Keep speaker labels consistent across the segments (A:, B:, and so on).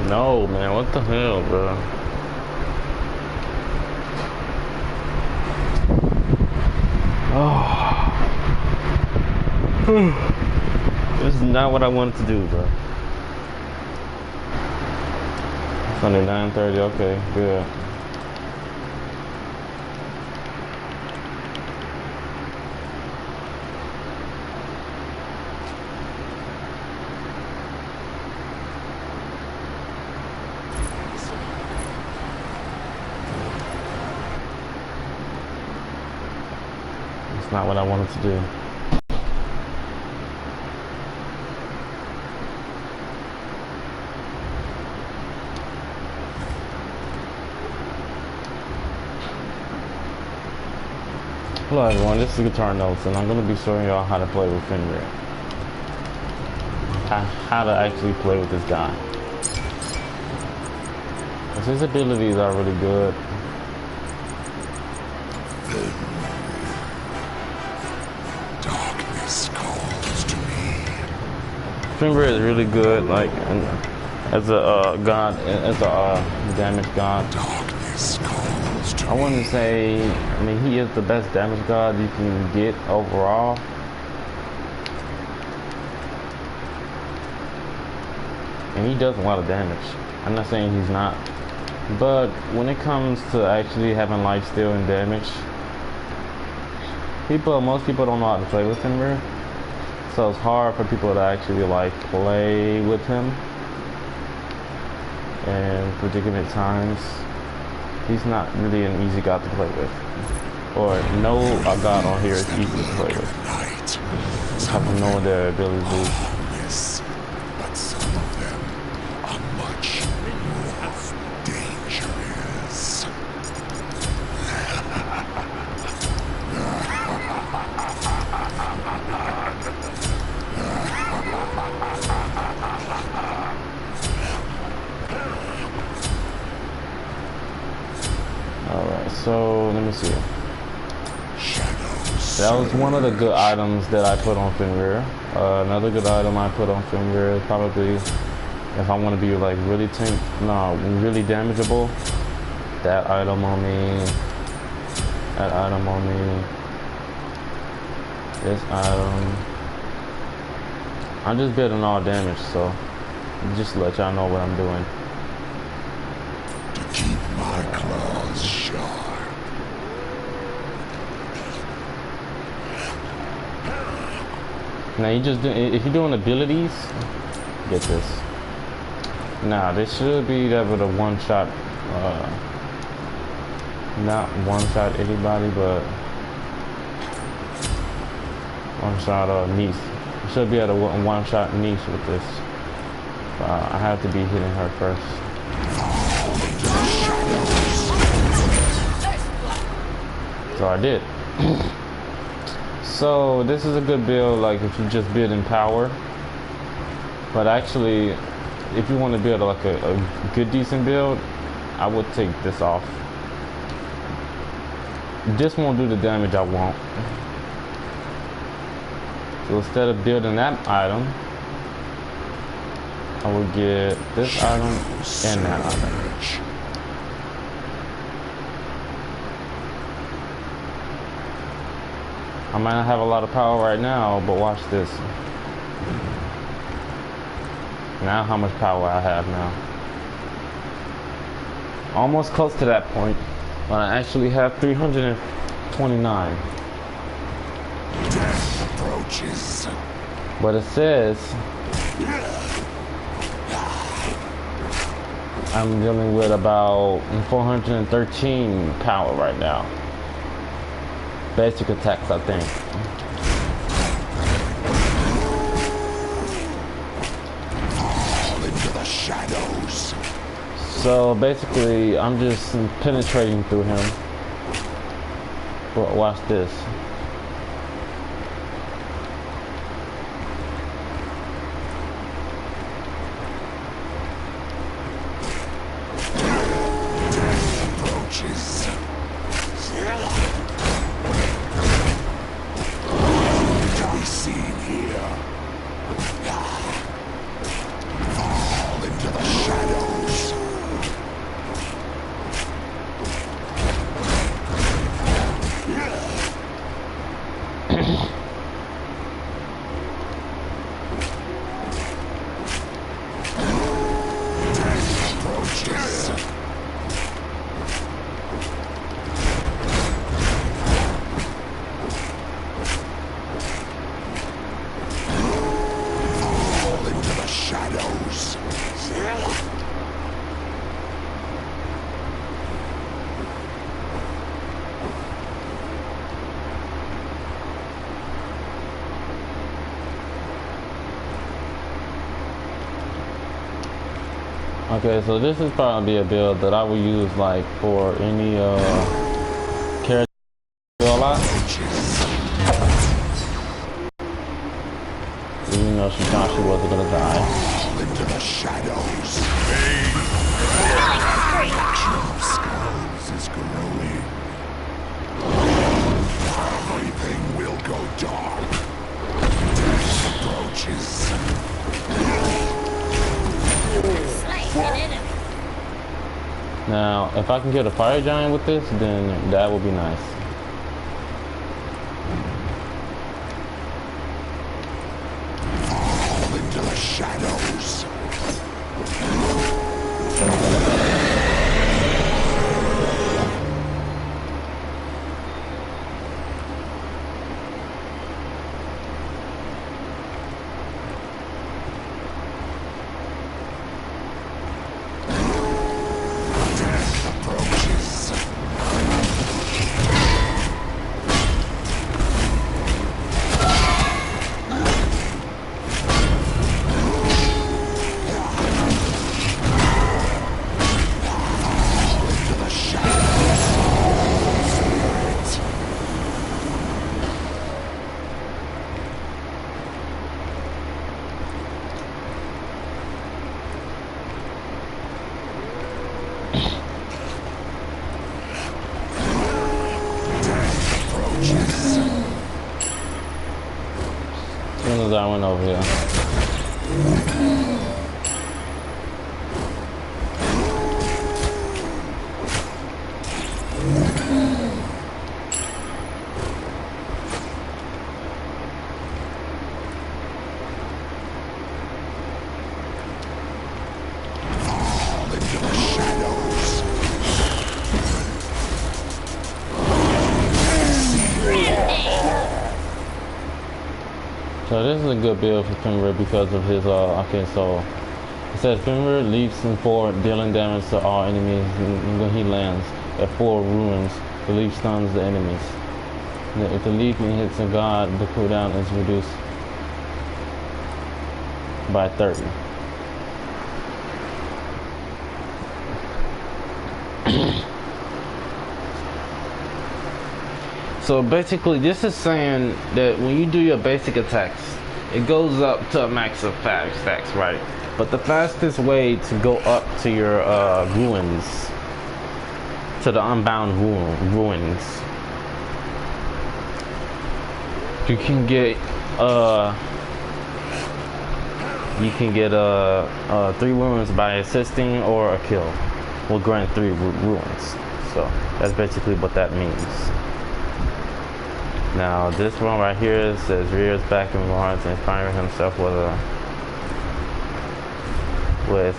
A: No, man, what the hell, bro? Oh, this is not what I wanted to do, bro. It's under 9:30. Okay, good. It's not what I wanted to do. Hello everyone, this is Guitar Notes, and I'm going to be showing y'all how to play with Fenrir. How to actually play with this guy. Because his abilities are really good.
B: Darkness calls to me.
A: Fenrir is really good, like, as a god, as a damage god.
B: Darkness calls to
A: I wouldn't say, I mean, he is the best damage god you can get overall. And he does a lot of damage. I'm not saying he's not. But when it comes to actually having lifesteal and damage, most people don't know how to play with Fenrir. So it's hard for people to actually like play with him in predicament times. He's not really an easy god to play with. Or no god on here is easy to play with. You have to know their abilities.
B: Yes, but some of them are much more dangerous.
A: Alright, so let me see. That was one of the good items that I put on Fenrir. Another good item I put on Fenrir is probably, if I want to be like really really damageable, that item on me, that item on me, this item. I'm just building all damage, so just to let y'all know what I'm doing.
B: To keep my claws sharp.
A: Now if you're doing abilities, get this. Now this should be able to one-shot, not one-shot anybody, but one-shot Niche. You should be able to one-shot Niche with this. I have to be hitting her first. So I did. So this is a good build, like if you just build in power. But actually, if you want to build like a good decent build, I would take this off. This won't do the damage I want. So instead of building that item, I would get this item and that item. I might not have a lot of power right now, but watch this. Now how much power I have now. Almost close to that point, but I actually have 329.
B: Death approaches.
A: But it says I'm dealing with about 413 power right now. Basic attacks, I think.
B: Fall into the shadows.
A: So basically, I'm just penetrating through him. But watch this.
B: Death approaches. To be seen here. Fall into the shadows.
A: Okay, so this is probably a build that I would use like for any character a lot. Even though she thought she wasn't gonna die.
B: Into the shadows. Skulls is growing. Everything will go dark. Death approaches.
A: Now, if I can get a fire giant with this, then that would be nice.
B: Fall into the shadows.
A: As soon as I went over here. So this is a good build for Fenrir because of his, okay, so it says Fenrir leaps and forward, dealing damage to all enemies when he lands at 4 ruins. The leap stuns the enemies. If the leaping hits a god, the cooldown is reduced by 30. So basically this is saying that when you do your basic attacks, it goes up to a max of 5 stacks, right? But the fastest way to go up to your ruins, to the unbound ruins, you can get 3 ruins by assisting, or a kill will grant 3 ruins. So that's basically what that means. Now this one right here says rears back and forth, inspiring himself with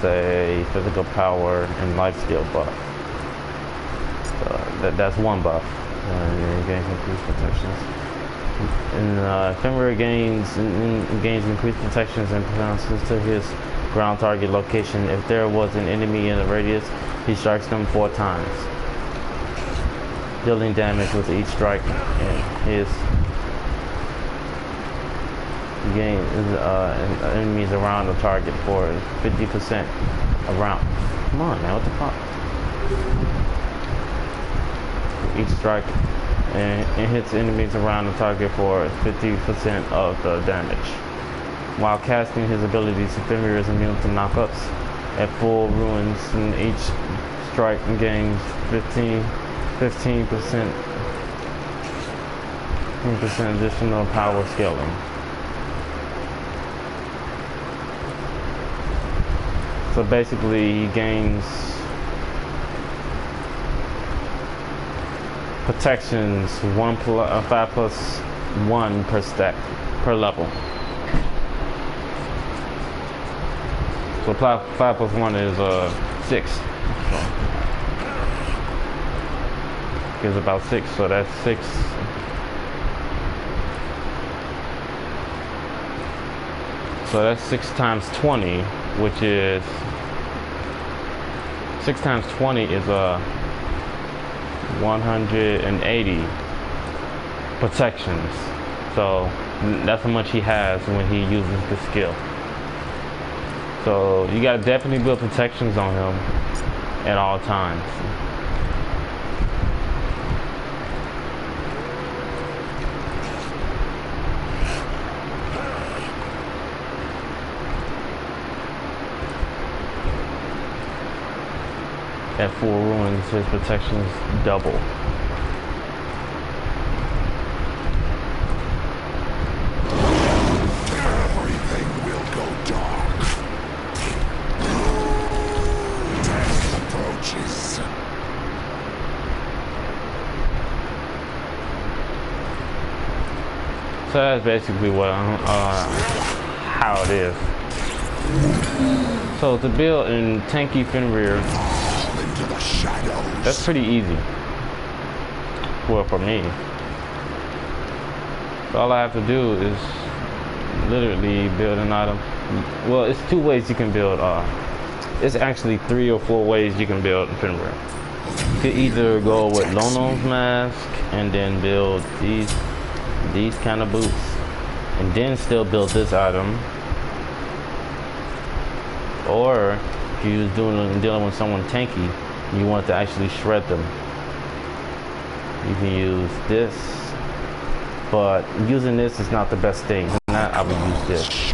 A: a physical power and life skill buff. So that's one buff. You gain increased protections. And Fenrir gains increased protections and bounces to his ground target location. If there was an enemy in the radius, he strikes them 4 times, dealing damage with each strike. And his enemies around the target for 50% around. Come on, man, what the fuck? Each strike, and it hits enemies around the target for 50% of the damage. While casting his abilities, Fenrir is immune to knockups at full ruins, and each strike gains 15% additional power scaling. So basically he gains protections 5+1 per stack per level. So 5+1 is 6. Gives about 6, so that's 6. So that's 6 times 20, which is 6 times 20 is 180 protections. So that's how much he has when he uses the skill. So you gotta definitely build protections on him at all times. At 4 ruins, his protection is double.
B: Everything will go dark. Death approaches.
A: So that's basically what how it is. So to build in tanky Fenrir,
B: Into the shadows.
A: that's pretty easy. Well, for me. So all I have to do is literally build an item. Well, it's 2 ways you can build. It's actually 3 or 4 ways you can build Fenrir. You could either go with Lono's mask and then build these kind of boots, and then still build this item. Or if you're dealing with someone tanky, you want to actually shred them, you can use this. But using this is not the best thing. Not I would use this,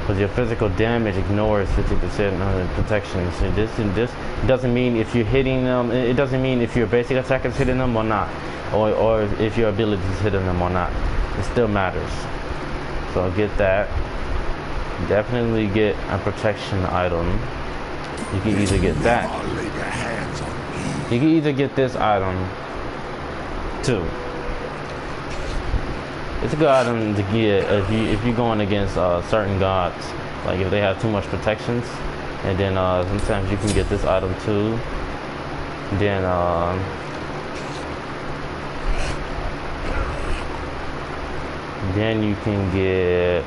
A: because your physical damage ignores 50% of protections. And this doesn't mean if you're hitting them. It doesn't mean if your basic attack is hitting them or not, or if your ability is hitting them or not. It still matters. So get that. Definitely get a protection item. You can either get that. You can either get this item too. It's a good item to get if you're going against certain gods, like if they have too much protections. And then sometimes you can get this item too. Then you can get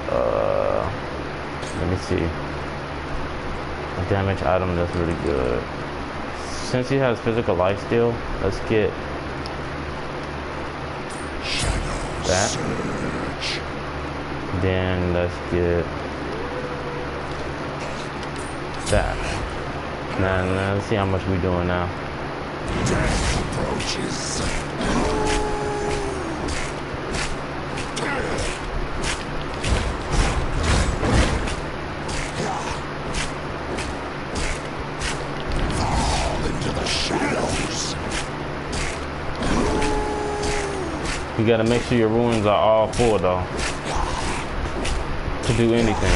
A: let me see, a damage item that's really good. Since he has physical life steal, let's get that. Then let's get that. Now let's see how much we're doing now.
B: Death approaches.
A: You gotta make sure your ruins are all full though, to do anything.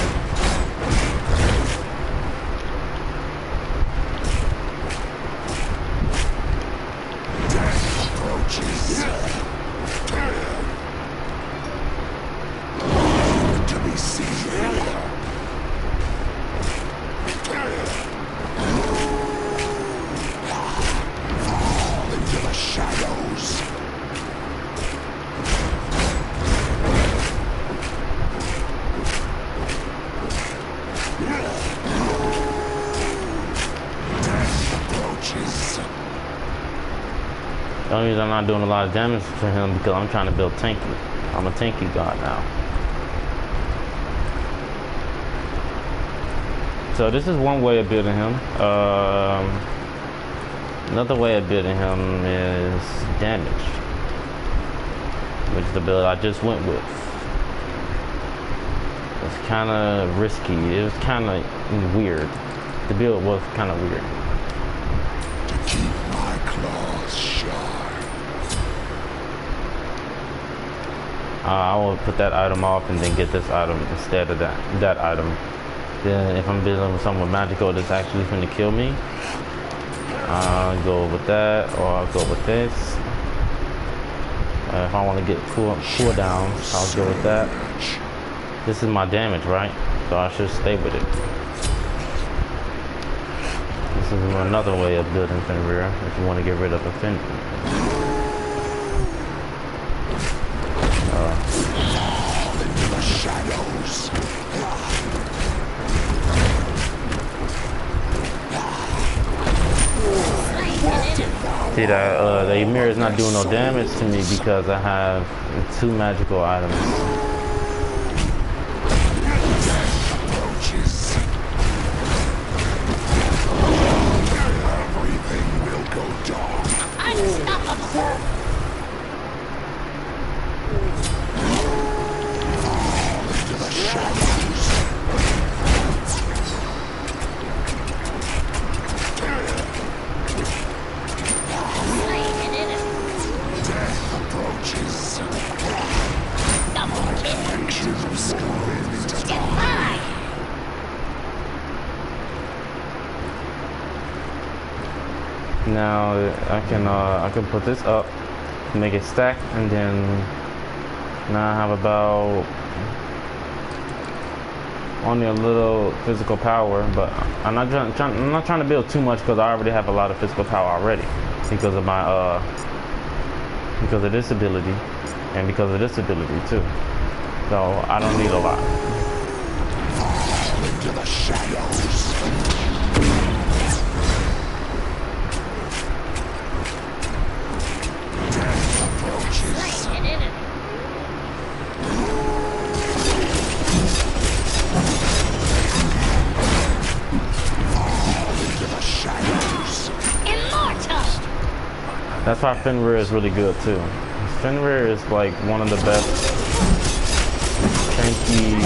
B: Death approaches. To be seen. Fall into the shadows.
A: The only reason I'm not doing a lot of damage to him because I'm trying to build tanky. I'm a tanky god now. So this is one way of building him. Another way of building him is damage, which is the build I just went with. It's kind of risky. It was kind of weird. The build was kind of weird.
B: To keep my claws sharp.
A: I will put that item off and then get this item instead of that item. Then if I'm dealing with someone magical that's actually going to kill me, I'll go with that, or I'll go with this. If I want to get cooldowns, I'll go with that. This is my damage, right? So I should stay with it. This is another way of building Fenrir if you want to get rid of a Fenrir.
B: Into the shadows.
A: See that the Ymir is not doing no damage to me because I have 2 magical items.
B: Approaches.
A: Now I can put this up, make it stack, and then now I have about only a little physical power, but I'm not trying to build too much because I already have a lot of physical power already because of my because of this ability and because of this ability too. So I don't need a lot.
B: Fall into the shadows.
A: That's why Fenrir is really good too. Fenrir is like one of the best tanky.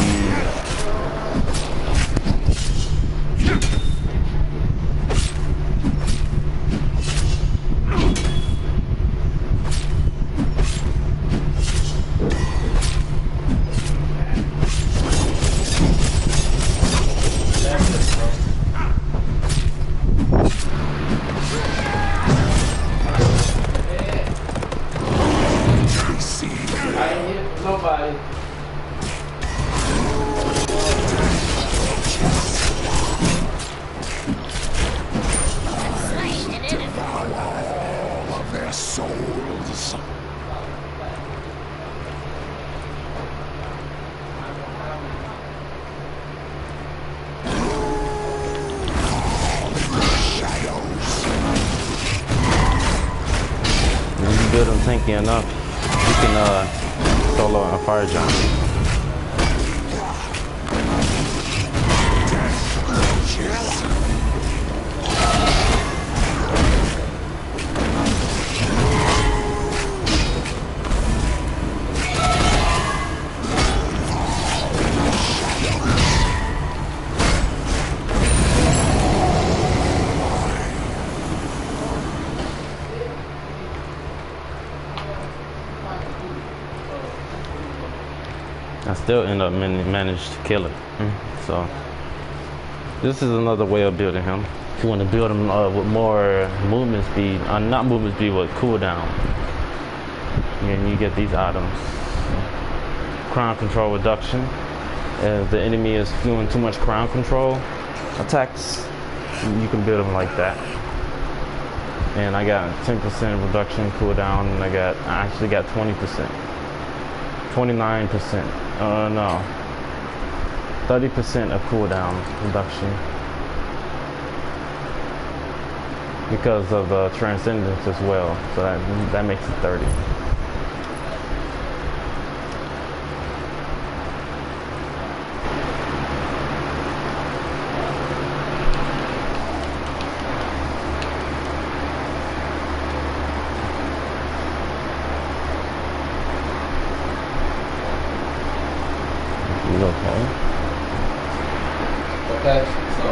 C: Nobody.
B: All of their souls.
A: When you build them tanky enough, you can solo a fire giant. I still end up managed to kill it. So this is another way of building him. If you want to build him with more movement speed, not movement speed, but cooldown, and you get these items. Crown control reduction. If the enemy is doing too much crown control attacks, you can build him like that. And I got 10% reduction cooldown, and I actually got 20%. 29%. No. 30% of cooldown reduction. Because of the transcendence as well. So that makes it 30. Okay.
C: Okay, so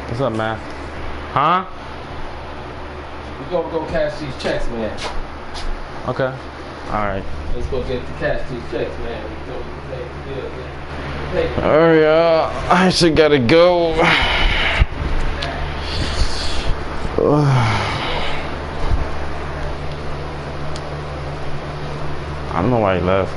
A: What's up, man? Huh?
C: we go cash these checks, man.
A: Okay. Alright.
C: Let's go get the cash these checks, man. We go pay the bill, man. Pay.
A: Hurry up. I actually gotta go. I don't know why he left.